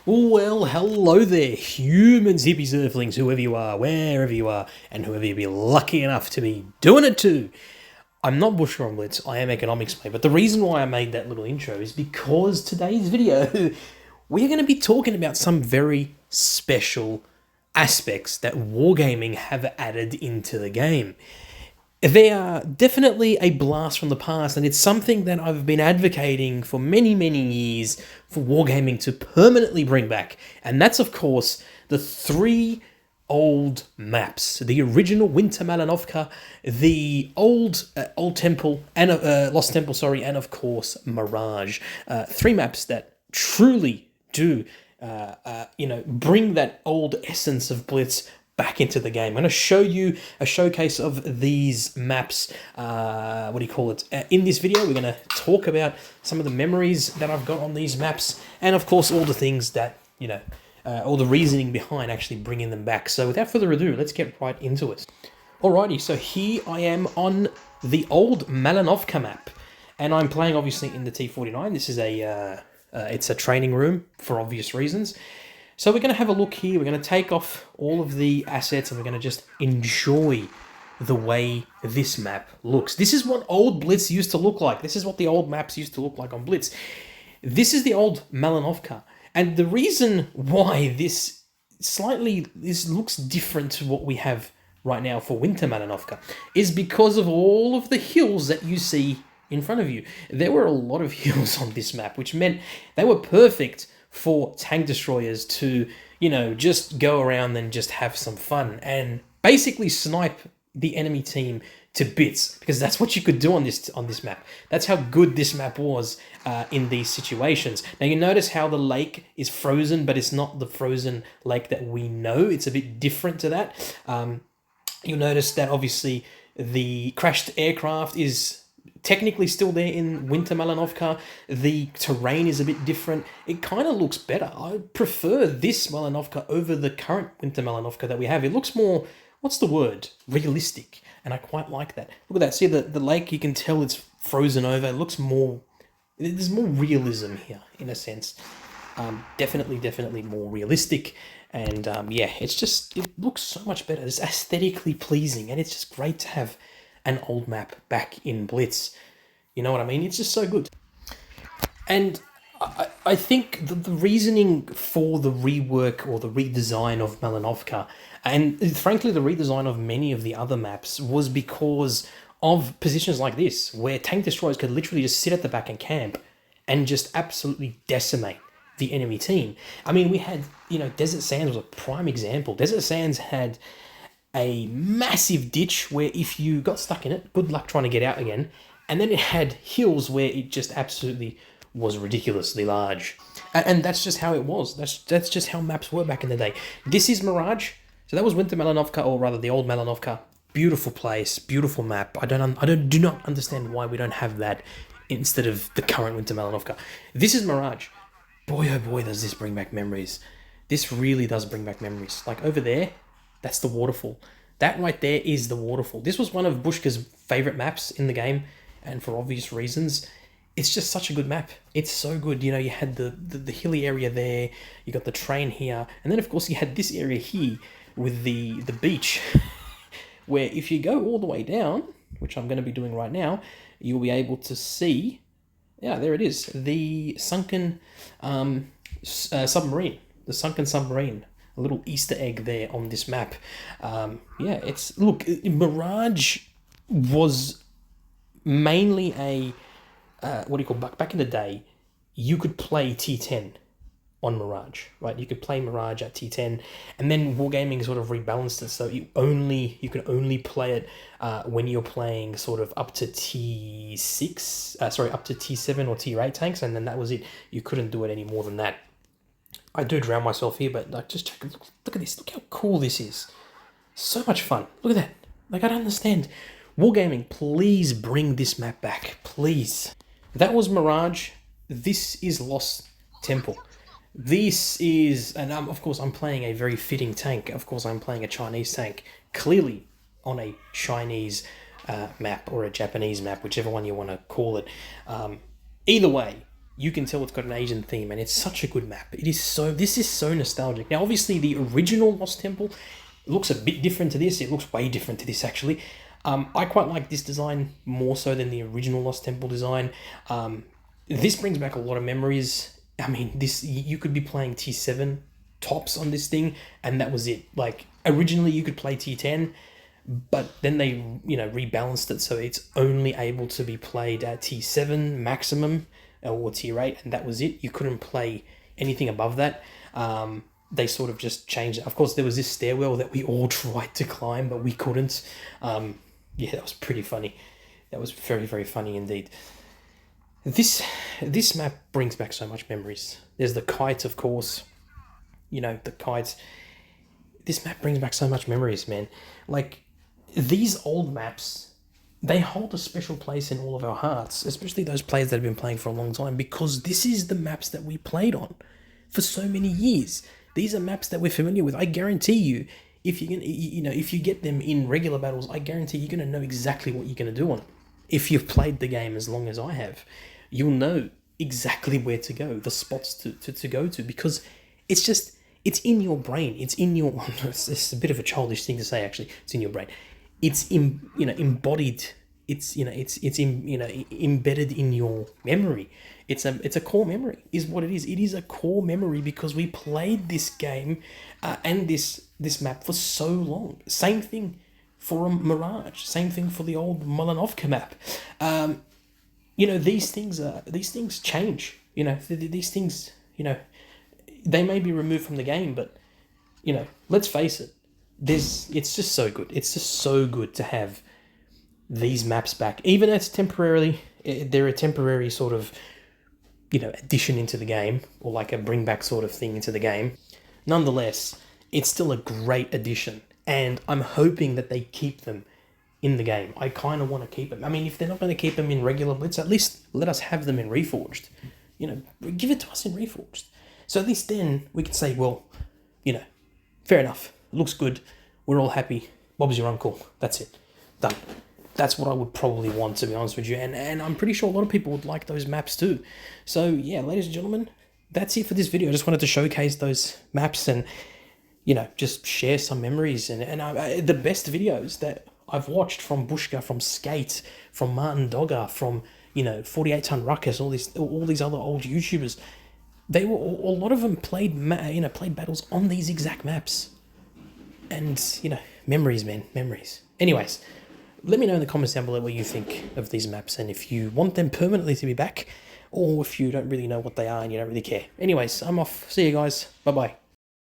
Well, hello there, humans, hippies, earthlings, whoever you are, wherever you are, and whoever you be lucky enough to be doing it to. I'm not Bushra on Blitz, I am Economics Mate, but the reason why I made that little intro is because today's video, we're going to be talking about some very special aspects that wargaming have added into the game. They are definitely a blast from the past, and it's something that I've been advocating for many, many years for wargaming to permanently bring back. And that's, of course, the three old maps. The original Winter Malanovka, the old Temple, and Lost Temple, sorry, and of course, Mirage. Three maps that truly do, bring that old essence of Blitz back into the game. I'm going to show you a showcase of these maps, in this video. We're going to talk about some of the memories that I've got on these maps, and of course all the things that, all the reasoning behind actually bringing them back. So without further ado, let's get right into it. Alrighty, so here I am on the old Malanovka map, and I'm playing obviously in the T49. This is it's a training room for obvious reasons. So we're going to have a look here. We're going to take off all of the assets and we're going to just enjoy the way this map looks. This is what old Blitz used to look like. This is what the old maps used to look like on Blitz. This is the old Malanovka. And the reason why this looks different to what we have right now for Winter Malanovka is because of all of the hills that you see in front of you. There were a lot of hills on this map, which meant they were perfect for tank destroyers to, just go around and just have some fun and basically snipe the enemy team to bits, because that's what you could do on this map. That's how good this map was in these situations. Now you notice how the lake is frozen, but it's not the frozen lake that we know. It's a bit different to that. You'll notice that obviously the crashed aircraft is technically still there in Winter Malanovka. The terrain is a bit different. It kind of looks better. I prefer this Malanovka over the current Winter Malanovka that we have. It looks more, what's the word? Realistic. And I quite like that. Look at that. See the lake, you can tell it's frozen over. It looks more, there's more realism here in a sense. Definitely more realistic. And it looks so much better. It's aesthetically pleasing and it's just great to have an old map back in Blitz. You know what I mean? It's just so good. And I think the reasoning for the rework or the redesign of Malanovka, and frankly the redesign of many of the other maps, was because of positions like this, where tank destroyers could literally just sit at the back and camp and just absolutely decimate the enemy team. I mean, we had, Desert Sands was a prime example. Desert Sands had a massive ditch where if you got stuck in it, good luck trying to get out again. And then it had hills where it just absolutely was ridiculously large. And that's just how it was. That's just how maps were back in the day. This is Mirage. So that was Winter Malanovka, or rather the old Malanovka. Beautiful place, beautiful map. I do not understand why we don't have that instead of the current Winter Malanovka. This is Mirage. Boy, oh boy, does this bring back memories. This really does bring back memories. Like over there, that's the waterfall. That right there is the waterfall. This was one of Bushka's favorite maps in the game, and for obvious reasons. It's just such a good map. It's so good. You had the hilly area there, you got the train here, and then of course you had this area here with the beach, where if you go all the way down, which I'm going to be doing right now, you'll be able to see, there it is, the sunken submarine. The sunken submarine. A little Easter egg there on this map. Mirage was mainly a, back in the day, you could play T10 on Mirage, right? You could play Mirage at T10, and then Wargaming sort of rebalanced it, so you could only play it when you're playing sort of up to T6, up to T7 or T8 tanks, and then that was it. You couldn't do it any more than that. I do drown myself here, but just check. Look at this. Look how cool this is. So much fun. Look at that. I don't understand. Wargaming, please bring this map back. Please. That was Mirage. This is Lost Temple. This is, and of course I'm playing a very fitting tank. Of course I'm playing a Chinese tank. Clearly on a Chinese map or a Japanese map, whichever one you want to call it. Either way, you can tell it's got an Asian theme, and it's such a good map. This is so nostalgic. Now, obviously, the original Lost Temple looks a bit different to this. It looks way different to this, actually. I quite like this design more so than the original Lost Temple design. This brings back a lot of memories. I mean, you could be playing Tier 7 tops on this thing, and that was it. Like, originally you could play Tier 10, but then they, rebalanced it so it's only able to be played at Tier 7 maximum or Tier 8, and that was it. You couldn't play anything above that. They sort of just changed it. Of course, there was this stairwell that we all tried to climb, but we couldn't. Yeah, that was pretty funny. That was very, very funny indeed. This map brings back so much memories. There's the kites, of course. The kites. This map brings back so much memories, man. Like, these old maps, they hold a special place in all of our hearts, especially those players that have been playing for a long time, because this is the maps that we played on for so many years. These are maps that we're familiar with. I guarantee you, if you get them in regular battles, I guarantee you're going to know exactly what you're going to do on them. If you've played the game as long as I have, you'll know exactly where to go, the spots to go to, because it's in your brain. It's in your, it's a bit of a childish thing to say, actually. It's in your brain. It's embodied. It's embedded in your memory. It's a core memory, is what it is. It is a core memory because we played this game and this map for so long. Same thing for Mirage. Same thing for the old Malinovka map. These things change. These things. They may be removed from the game, but let's face it. It's just so good. It's just so good to have these maps back, even if it's temporarily. They're a temporary sort of addition into the game, or like a bring back sort of thing into the game. Nonetheless, it's still a great addition, and I'm hoping that they keep them in the game. I kind of want to keep them. I mean, if they're not going to keep them in regular Blitz, at least let us have them in Reforged. Give it to us in Reforged. So at least then we can say, well, fair enough. It looks good. We're all happy. Bob's your uncle. That's it. Done. That's what I would probably want, to be honest with you. And I'm pretty sure a lot of people would like those maps too. So yeah, ladies and gentlemen, that's it for this video. I just wanted to showcase those maps and, just share some memories. And the best videos that I've watched from Bushka, from Skate, from Martin Dogger, from, 48 Ton Ruckus, all these other old YouTubers, a lot of them played battles on these exact maps. And, memories, man, memories. Anyways, let me know in the comments down below what you think of these maps, and if you want them permanently to be back, or if you don't really know what they are and you don't really care. Anyways, I'm off. See you guys. Bye-bye.